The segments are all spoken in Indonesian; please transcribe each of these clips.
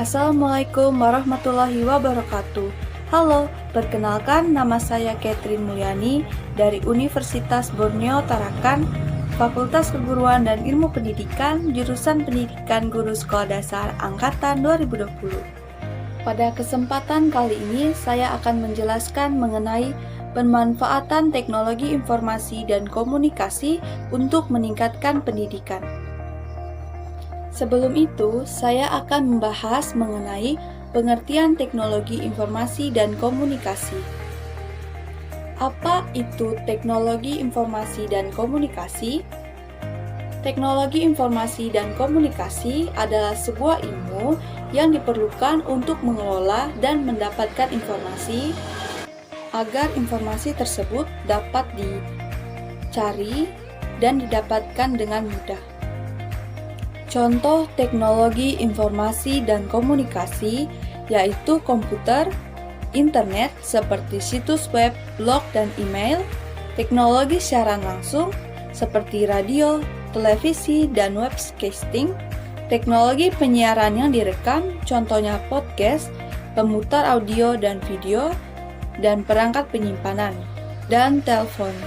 Assalamualaikum warahmatullahi wabarakatuh. Halo, perkenalkan nama saya Catherine Mulyani dari Universitas Borneo Tarakan, Fakultas Keguruan dan Ilmu Pendidikan, jurusan Pendidikan Guru Sekolah Dasar Angkatan 2020. Pada kesempatan kali ini, saya akan menjelaskan mengenai pemanfaatan teknologi informasi dan komunikasi untuk meningkatkan pendidikan. Sebelum itu, saya akan membahas mengenai pengertian teknologi informasi dan komunikasi. Apa itu teknologi informasi dan komunikasi? Teknologi informasi dan komunikasi adalah sebuah ilmu yang diperlukan untuk mengelola dan mendapatkan informasi agar informasi tersebut dapat dicari dan didapatkan dengan mudah. Contoh teknologi informasi dan komunikasi yaitu komputer, internet seperti situs web, blog, dan email, teknologi siaran langsung seperti radio, televisi, dan webcasting, teknologi penyiaran yang direkam, contohnya podcast, pemutar audio dan video, dan perangkat penyimpanan, dan telepon.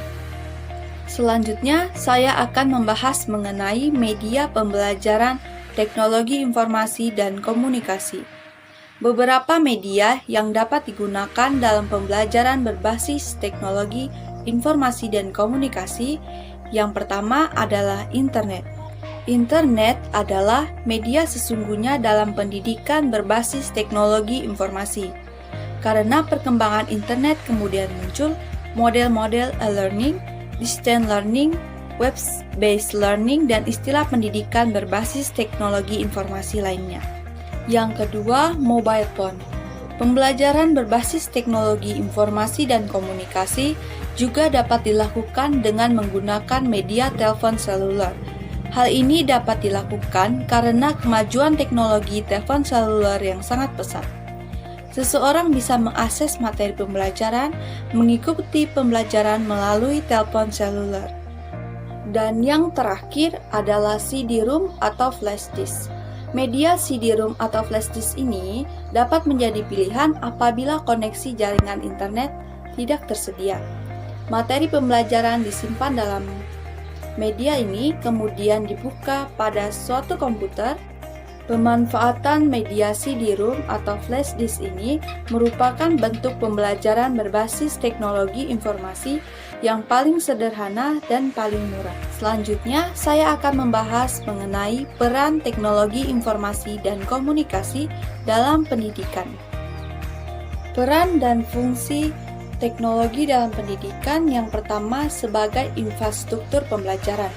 Selanjutnya, saya akan membahas mengenai media pembelajaran teknologi informasi dan komunikasi. Beberapa media yang dapat digunakan dalam pembelajaran berbasis teknologi informasi dan komunikasi. Yang pertama adalah internet. Internet adalah media sesungguhnya dalam pendidikan berbasis teknologi informasi. Karena perkembangan internet kemudian muncul model-model e-learning, distance learning, web-based learning, dan istilah pendidikan berbasis teknologi informasi lainnya. Yang kedua, mobile phone. Pembelajaran berbasis teknologi informasi dan komunikasi juga dapat dilakukan dengan menggunakan media telepon seluler. Hal ini dapat dilakukan karena kemajuan teknologi telepon seluler yang sangat pesat. Seseorang bisa mengakses materi pembelajaran, mengikuti pembelajaran melalui telepon seluler. Dan yang terakhir adalah CD-ROM atau flash disk. Media CD-ROM atau flash disk ini dapat menjadi pilihan apabila koneksi jaringan internet tidak tersedia. Materi pembelajaran disimpan dalam media ini, kemudian dibuka pada suatu komputer. Pemanfaatan media CD-ROM atau flash disk ini merupakan bentuk pembelajaran berbasis teknologi informasi yang paling sederhana dan paling murah. Selanjutnya, saya akan membahas mengenai peran teknologi informasi dan komunikasi dalam pendidikan. Peran dan fungsi teknologi dalam pendidikan yang pertama sebagai infrastruktur pembelajaran.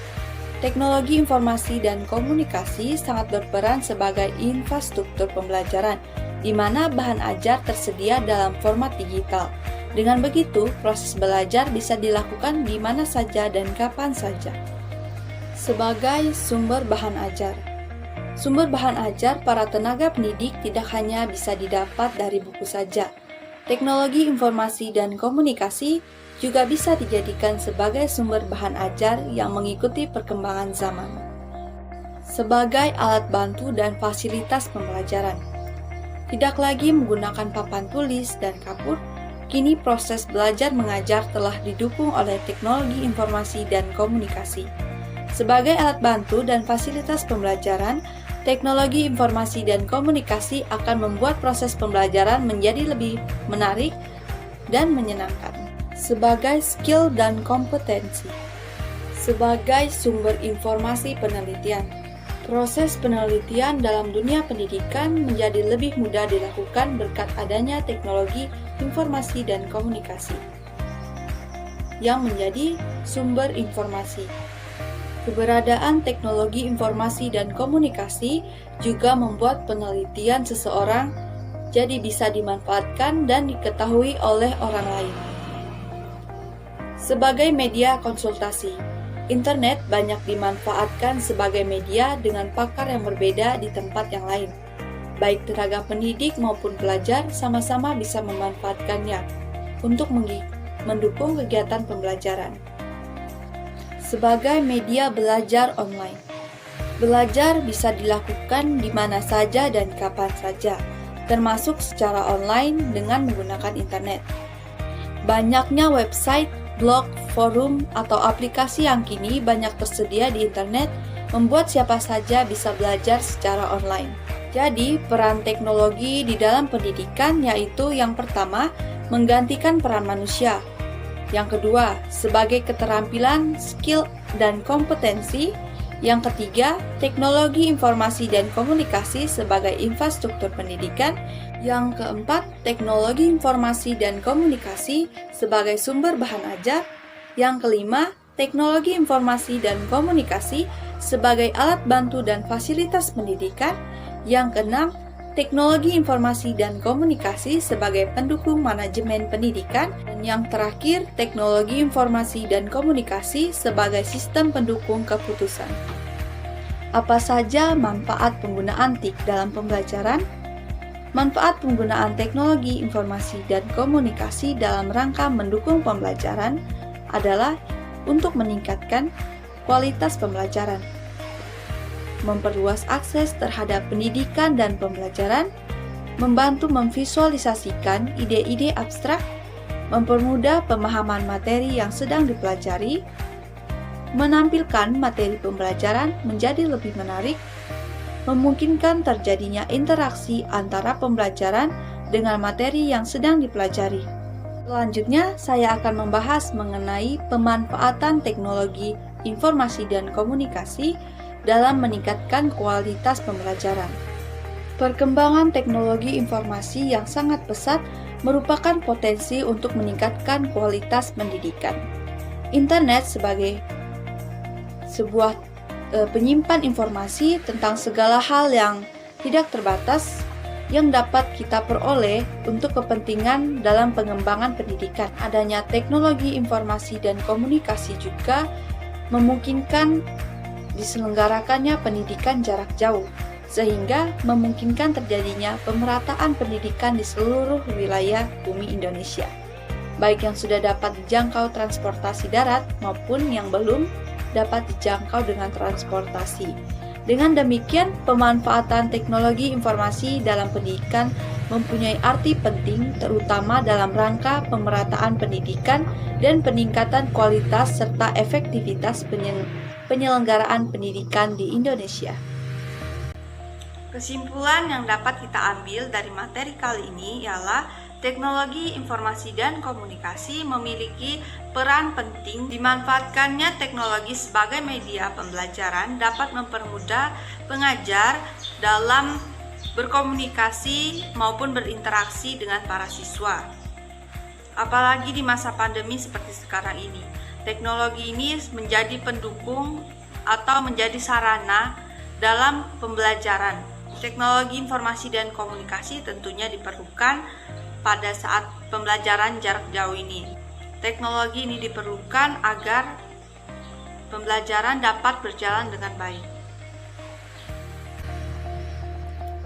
Teknologi informasi dan komunikasi sangat berperan sebagai infrastruktur pembelajaran, di mana bahan ajar tersedia dalam format digital. Dengan begitu, proses belajar bisa dilakukan di mana saja dan kapan saja. Sebagai sumber bahan ajar. Sumber bahan ajar para tenaga pendidik tidak hanya bisa didapat dari buku saja. Teknologi informasi dan komunikasi juga bisa dijadikan sebagai sumber bahan ajar yang mengikuti perkembangan zaman. Sebagai alat bantu dan fasilitas pembelajaran. Tidak lagi menggunakan papan tulis dan kapur, kini proses belajar mengajar telah didukung oleh teknologi informasi dan komunikasi. Sebagai alat bantu dan fasilitas pembelajaran, teknologi informasi dan komunikasi akan membuat proses pembelajaran menjadi lebih menarik dan menyenangkan. Sebagai skill dan kompetensi. Sebagai sumber informasi penelitian. Proses penelitian dalam dunia pendidikan menjadi lebih mudah dilakukan berkat adanya teknologi informasi dan komunikasi yang menjadi sumber informasi. Keberadaan teknologi informasi dan komunikasi juga membuat penelitian seseorang jadi bisa dimanfaatkan dan diketahui oleh orang lain. Sebagai media konsultasi, internet banyak dimanfaatkan sebagai media dengan pakar yang berbeda di tempat yang lain. Baik tenaga pendidik maupun pelajar sama-sama bisa memanfaatkannya untuk mendukung kegiatan pembelajaran. Sebagai media belajar online, Belajar bisa dilakukan di mana saja dan kapan saja, termasuk secara online dengan menggunakan internet. Banyaknya website, blog, forum, atau aplikasi yang kini banyak tersedia di internet membuat siapa saja bisa belajar secara online. Jadi, peran teknologi di dalam pendidikan yaitu yang pertama, menggantikan peran manusia. Yang kedua, sebagai keterampilan, skill, dan kompetensi. Yang ketiga, teknologi informasi dan komunikasi sebagai infrastruktur pendidikan. Yang keempat, teknologi informasi dan komunikasi sebagai sumber bahan ajar. Yang kelima, teknologi informasi dan komunikasi sebagai alat bantu dan fasilitas pendidikan. Yang keenam, teknologi informasi dan komunikasi sebagai pendukung manajemen pendidikan. Dan yang terakhir, teknologi informasi dan komunikasi sebagai sistem pendukung keputusan. Apa saja manfaat penggunaan TIK dalam pembelajaran? Manfaat penggunaan teknologi informasi dan komunikasi dalam rangka mendukung pembelajaran adalah untuk meningkatkan kualitas pembelajaran, memperluas akses terhadap pendidikan dan pembelajaran, membantu memvisualisasikan ide-ide abstrak, mempermudah pemahaman materi yang sedang dipelajari, menampilkan materi pembelajaran menjadi lebih menarik, memungkinkan terjadinya interaksi antara pembelajaran dengan materi yang sedang dipelajari. Selanjutnya, saya akan membahas mengenai pemanfaatan teknologi informasi dan komunikasi dalam meningkatkan kualitas pembelajaran. Perkembangan teknologi informasi yang sangat pesat merupakan potensi untuk meningkatkan kualitas pendidikan. Internet sebagai sebuah penyimpan informasi tentang segala hal yang tidak terbatas yang dapat kita peroleh untuk kepentingan dalam pengembangan pendidikan. Adanya teknologi informasi dan komunikasi juga memungkinkan diselenggarakannya pendidikan jarak jauh, sehingga memungkinkan terjadinya pemerataan pendidikan di seluruh wilayah bumi Indonesia, baik yang sudah dapat dijangkau transportasi darat maupun yang belum dapat dijangkau dengan transportasi. Dengan demikian, pemanfaatan teknologi informasi dalam pendidikan mempunyai arti penting terutama dalam rangka pemerataan pendidikan dan peningkatan kualitas serta efektivitas penyelenggaraan pendidikan di Indonesia. Kesimpulan yang dapat kita ambil dari materi kali ini ialah teknologi informasi dan komunikasi memiliki peran penting. Dimanfaatkannya teknologi sebagai media pembelajaran dapat mempermudah pengajar dalam berkomunikasi maupun berinteraksi dengan para siswa. Apalagi di masa pandemi seperti sekarang ini, teknologi ini menjadi pendukung atau menjadi sarana dalam pembelajaran. Teknologi informasi dan komunikasi tentunya diperlukan pada saat pembelajaran jarak jauh ini. Teknologi ini diperlukan agar pembelajaran dapat berjalan dengan baik.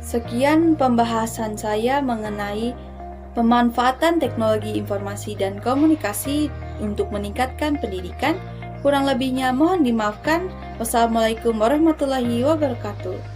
Sekian pembahasan saya mengenai pemanfaatan teknologi informasi dan komunikasi untuk meningkatkan pendidikan. Kurang lebihnya mohon dimaafkan. Wassalamualaikum warahmatullahi wabarakatuh.